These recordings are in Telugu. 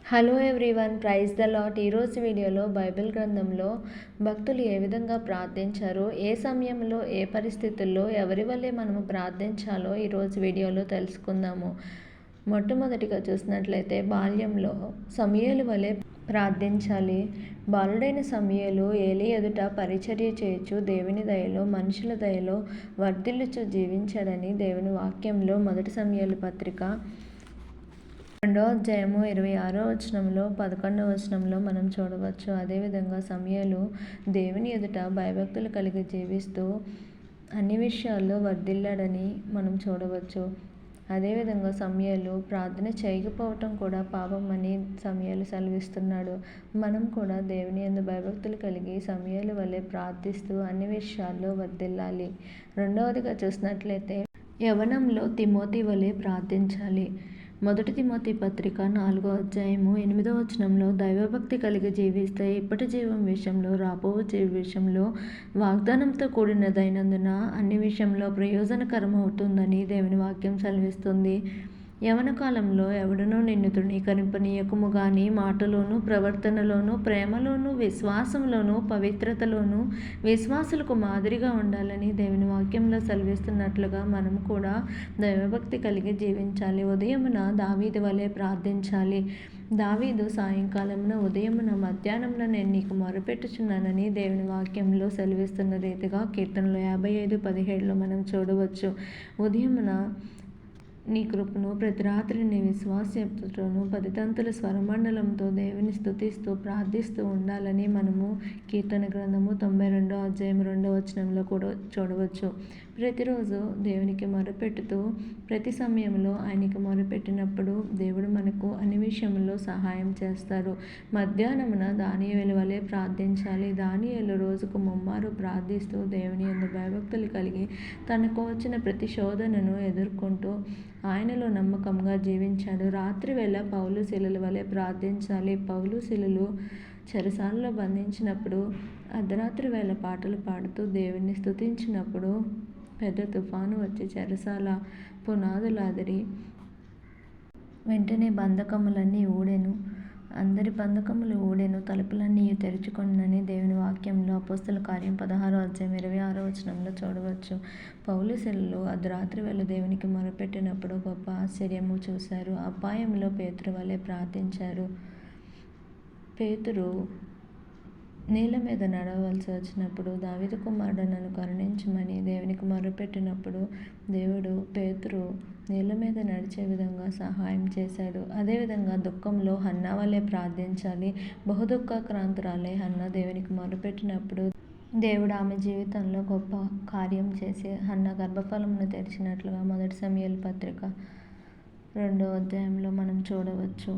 Hello everyone, praise the Lord. ఈరోజు వీడియోలో బైబిల్ గ్రంథంలో భక్తులు ఏ విధంగా ప్రార్థించారో, ఏ సమయంలో ఏ పరిస్థితుల్లో ఎవరి వల్లే మనము ప్రార్థించాలో ఈరోజు వీడియోలో తెలుసుకుందాము. మొట్టమొదటిగా చూసినట్లయితే బాల్యంలో సమూయేలు వలె ప్రార్థించాలి. బాలుడైన సమూయేలు ఏలీ ఎదుట పరిచర్య చేయొచ్చు, దేవుని దయలో మనుషుల దయలో వర్ధిల్లుచు జీవించాడని దేవుని వాక్యంలో 1 సమూయేలు పత్రిక 2వ అధ్యాయము 26వ వచనంలో 11వ వచనంలో మనం చూడవచ్చు. అదేవిధంగా సమూయేలు దేవుని ఎదుట భయభక్తులు కలిగి జీవిస్తూ అన్ని విషయాల్లో వర్ధిల్లాడని మనం చూడవచ్చు. అదేవిధంగా సమూయేలు ప్రార్థన చేయకపోవటం కూడా పాపం అని సమూయేలు సెలవిస్తున్నాడు. మనం కూడా దేవుని యందు భయభక్తులు కలిగి సమూయేలు వలె ప్రార్థిస్తూ అన్ని విషయాల్లో వర్ధిల్లాలి. రెండవదిగా చూసినట్లయితే యవ్వనంలో తిమోతి వలె ప్రార్థించాలి. 1 తిమోతి పత్రిక 4వ అధ్యాయము 8వ వచనంలో దైవభక్తి కలిగి జీవిస్తే ఇప్పటి జీవం విషయంలో రాబో జీవ విషయంలో వాగ్దానంతో కూడినదైనందున అన్ని విషయంలో ప్రయోజనకరమవుతుందని దేవుని వాక్యం సెలవిస్తుంది. యవన కాలంలో ఎవడనూ నిన్ను తృణీకరింపనీయకుము గాని మాటలోను ప్రవర్తనలోను ప్రేమలోను విశ్వాసంలోను పవిత్రతలోను విశ్వాసులకు మాదిరిగా ఉండాలని దేవుని వాక్యంలో సెలవిస్తున్నట్లుగా మనం కూడా దైవభక్తి కలిగి జీవించాలి. ఉదయమున దావీదు వలె ప్రార్థించాలి. దావీదు సాయంకాలమున ఉదయమున మధ్యాహ్నంలో నేను నీకు మొరపెట్టుచున్నానని దేవుని వాక్యంలో సెలవిస్తున్న రీతిగా కీర్తనలు 55:17లో మనం చూడవచ్చు. ఉదయమున నీ కృపను ప్రతి రాత్రి నీ విశ్వాసతోనూ 10 తంతుల స్వరమండలంతో దేవుని స్తుతిస్తూ ప్రార్థిస్తూ ఉండాలని మనము కీర్తన గ్రంథము 92వ అధ్యాయం 2వ వచనంలో కూడా చూడవచ్చు. ప్రతిరోజు దేవునికి మొరపెట్టుతూ ప్రతి సమయంలో ఆయనకి మొరపెట్టినప్పుడు దేవుడు మనకు అన్ని విషయంలో సహాయం చేస్తారు. మధ్యాహ్నమున దానియేలు వలె ప్రార్థించాలి. దానియేలు రోజుకు ముమ్మారు ప్రార్థిస్తూ దేవుని యందు భయభక్తులు కలిగి తనకు వచ్చిన ప్రతి శోధనను ఎదుర్కొంటూ ఆయనలో నమ్మకంగా జీవించాడు. రాత్రి వేళ పౌలు శీలల వలె ప్రార్థించాలి. పౌలు శీలలు చెరసాలలో బంధించినప్పుడు అర్ధరాత్రి వేళ పాటలు పాడుతూ దేవుణ్ణి స్తుతించినప్పుడు పెద్ద తుఫాను వచ్చి చెరసాల పునాదులు అదిరి వెంటనే బంధకములన్నీ ఊడెను. అందరి బంధకములు ఊడెను, తలుపులన్నీ తెరుచుకొనునని దేవుని వాక్యంలో అపోస్తల కార్యం 16వ అధ్యాయం 26వ వచనంలో చూడవచ్చు. పౌలు శీలలు అర్ధరాత్రి వేళ దేవునికి మొరపెట్టినప్పుడు గొప్ప ఆశ్చర్యము చూశారు. అపాయంలో పేతురు వలె ప్రార్థించారు. పేతురు నీళ్ళ మీద నడవలసి వచ్చినప్పుడు దావీదు కుమారుడు నన్ను కరుణించమని దేవునికి మొరపెట్టినప్పుడు దేవుడు పేతురు నీళ్ళ మీద నడిచే విధంగా సహాయం చేశాడు. అదేవిధంగా దుఃఖంలో హన్నా వలె ప్రార్థించాలి. బహుదుఃఖాక్రాంతురాలై హన్నా దేవునికి మొరపెట్టినప్పుడు దేవుడు ఆమె జీవితంలో గొప్ప కార్యం చేసి హన్నా గర్భఫలమును తెరిచినట్లుగా 1 సమూయేలు పత్రిక 2వ అధ్యాయంలో మనం చూడవచ్చు.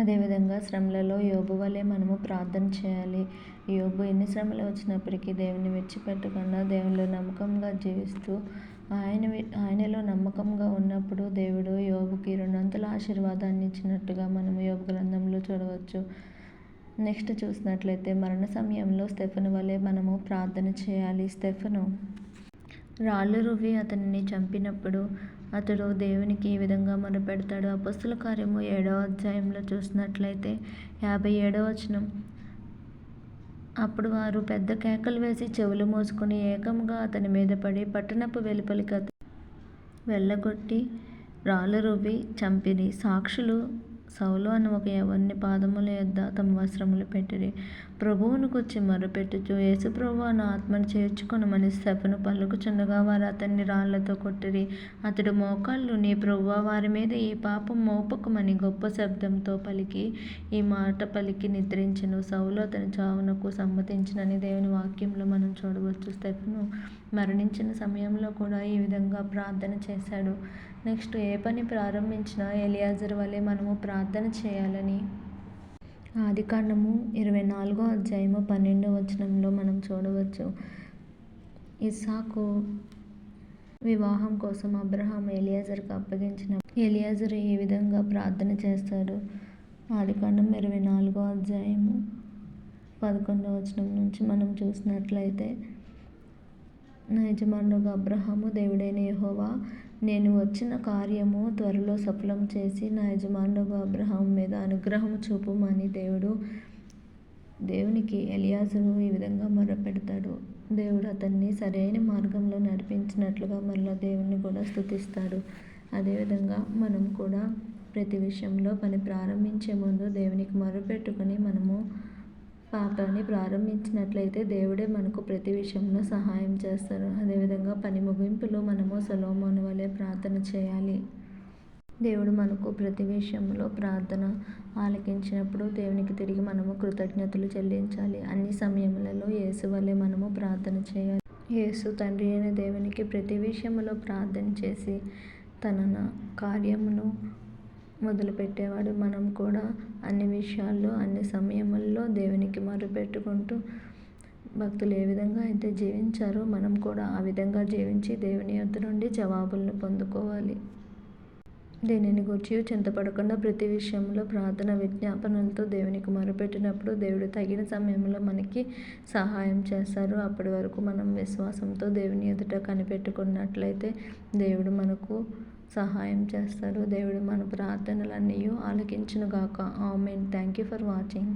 అదేవిధంగా శ్రమలలో యోబు వలె మనము ప్రార్థన చేయాలి. యోబు ఎన్ని శ్రమలు వచ్చినప్పటికీ దేవుని విడిచిపెట్టకుండా దేవునిలో నమ్మకంగా జీవిస్తూ ఆయనలో నమ్మకంగా ఉన్నప్పుడు దేవుడు యోబుకి 2 ఆశీర్వాదాన్ని ఇచ్చినట్టుగా మనము యోబు గ్రంథంలో చూడవచ్చు. నెక్స్ట్ చూసినట్లయితే మరణ సమయంలో స్టెఫెను వలె మనము ప్రార్థన చేయాలి. స్టెఫెను రాళ్ళు రువ్వి అతనిని చంపినప్పుడు అతడు దేవునికి ఈ విధంగా మొరపెడతాడు. అపోస్తల కార్యము 7వ అధ్యాయంలో చూసినట్లయితే 57వ వచనం, అప్పుడు వారు పెద్ద కేకలు వేసి చెవులు మూసుకొని ఏకముగా అతని మీద పడి పట్టణపు వెలుపలికి వెళ్ళగొట్టి రాళ్ళు రువ్వి చంపిరి. సాక్షులు సౌలు అను ఒక యవ్వనుని పాదముల యొద్ద తమ వస్త్రములు పెట్టిరి. ప్రభువును గూర్చి మొరపెట్టుచు యేసు ప్రభువా నా ఆత్మను చేర్చుకొనుమని స్టెఫెను పలుకుచుండగా వారు అతన్ని రాళ్లతో కొట్టిరి. అతడు మోకాళ్ళు నీ ప్రభువా వారి మీద ఈ పాపం మోపకుమని గొప్ప శబ్దంతో పలికి ఈ మాట పలికి నిద్రించెను. సౌలు అతని చావునకు సమ్మతించినని దేవుని వాక్యంలో మనం చూడవచ్చు. స్టెఫెను మరణించిన సమయంలో కూడా ఈ విధంగా ప్రార్థన చేశాడు. నెక్స్ట్ ఏ పని ప్రారంభించినా ఎలియాజరు వలె మనము ప్రార్థన చేయాలని ఆదికాండము 24వ అధ్యాయము 12వ వచనంలో మనం చూడవచ్చు. ఇస్సాకు వివాహం కోసం అబ్రహాము ఎలియాజరుకు అప్పగించిన ఎలియాజరు ఈ విధంగా ప్రార్థన చేస్తాడు. ఆదికాండం 24వ అధ్యాయము 11వ వచనం నుంచి మనం చూసినట్లయితే, నా యజమానుడు అబ్రహాము దేవుడైన యెహోవా నేను వచ్చిన కార్యము త్వరలో సఫలం చేసి నా యజమానుడు అబ్రహాం మీద అనుగ్రహం చూపుమని దేవునికి ఎలియాజరు ఈ విధంగా మొరపెడతాడు. దేవుడు అతన్ని సరైన మార్గంలో నడిపించినట్లుగా మరలా దేవుణ్ణి కూడా స్తుతిస్తాడు. అదేవిధంగా మనం కూడా ప్రతి విషయంలో పని ప్రారంభించే ముందు దేవునికి మొరపెట్టుకుని మనము పాపాన్ని ప్రారంభించినట్లయితే దేవుడే మనకు ప్రతి విషయంలో సహాయం చేస్తారు. అదేవిధంగా పని ముగింపులో మనము సొలొమోను వలె ప్రార్థన చేయాలి. దేవుడు మనకు ప్రతి విషయంలో ప్రార్థన ఆలకించినప్పుడు దేవునికి తిరిగి మనము కృతజ్ఞతలు చెల్లించాలి. అన్ని సమయములలో యేసు వలె మనము ప్రార్థన చేయాలి. యేసు తండ్రి అయిన దేవునికి ప్రతి విషయంలో ప్రార్థన చేసి తన కార్యమును మొదలుపెట్టేవాడు. మనం కూడా అన్ని విషయాల్లో అన్ని సమయముల్లో దేవునికి మొరపెట్టుకుంటూ భక్తులు ఏ విధంగా అయితే జీవించారో మనం కూడా ఆ విధంగా జీవించి దేవుని యొద్ద నుండి జవాబులను పొందుకోవాలి. దేనిని గూర్చి చింతపడకుండా ప్రతి విషయంలో ప్రార్థన విజ్ఞాపనలతో దేవునికి మొరపెట్టినప్పుడు దేవుడు తగిన సమయంలో మనకి సహాయం చేస్తారు. అప్పటి వరకు మనం విశ్వాసంతో దేవుని ఎదుట కనిపెట్టుకున్నట్లయితే దేవుడు మనకు సహాయం చేస్తారు. దేవుడు మన ప్రార్థనలన్నీ ఆలకించునుగాక. Amen. Thank you for watching.